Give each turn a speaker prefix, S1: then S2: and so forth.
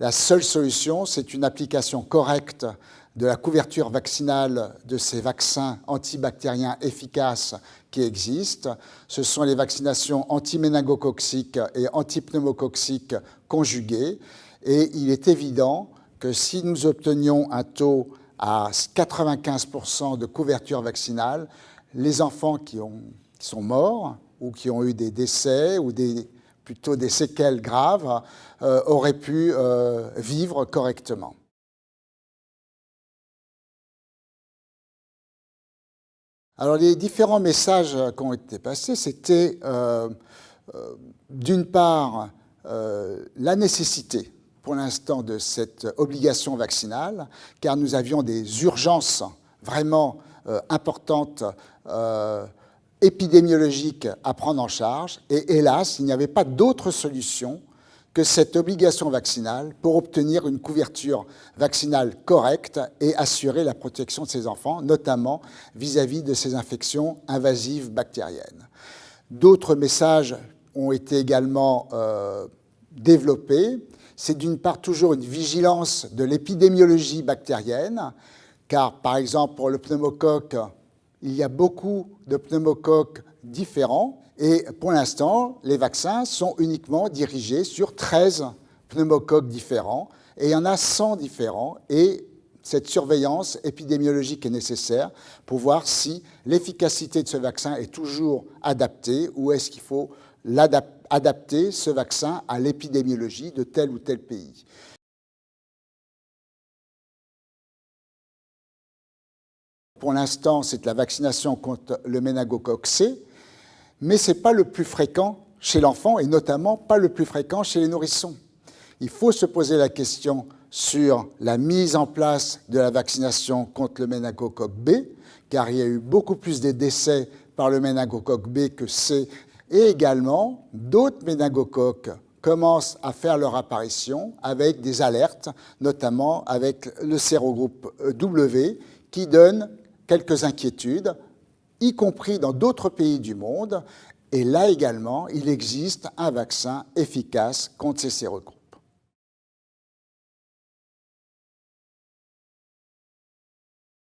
S1: La seule solution, c'est une application correcte de la couverture vaccinale de ces vaccins antibactériens efficaces qui existent. Ce sont les vaccinations antiméningococciques et antipneumococciques conjuguées. Et il est évident que si nous obtenions un taux à 95% de couverture vaccinale, les enfants qui sont morts ou qui ont eu des décès ou plutôt des séquelles graves auraient pu vivre correctement. Alors les différents messages qui ont été passés, c'était d'une part la nécessité pour l'instant de cette obligation vaccinale, car nous avions des urgences vraiment importantes épidémiologiques à prendre en charge, et hélas, il n'y avait pas d'autre solution que cette obligation vaccinale pour obtenir une couverture vaccinale correcte et assurer la protection de ces enfants, notamment vis-à-vis de ces infections invasives bactériennes. D'autres messages ont été également développés. C'est d'une part toujours une vigilance de l'épidémiologie bactérienne, car par exemple pour le pneumocoque, il y a beaucoup de pneumocoques différents, et pour l'instant, les vaccins sont uniquement dirigés sur 13 pneumocoques différents, et il y en a 100 différents, et cette surveillance épidémiologique est nécessaire pour voir si l'efficacité de ce vaccin est toujours adaptée, ou est-ce qu'il faut adapter ce vaccin à l'épidémiologie de tel ou tel pays. Pour l'instant, c'est la vaccination contre le méningocoque C, mais ce n'est pas le plus fréquent chez l'enfant, et notamment pas le plus fréquent chez les nourrissons. Il faut se poser la question sur la mise en place de la vaccination contre le méningocoque B, car il y a eu beaucoup plus de décès par le méningocoque B que C, et également d'autres méningocoques commencent à faire leur apparition avec des alertes, notamment avec le sérogroupe W, qui donne quelques inquiétudes, y compris dans d'autres pays du monde. Et là également, il existe un vaccin efficace contre ces sérogroupes.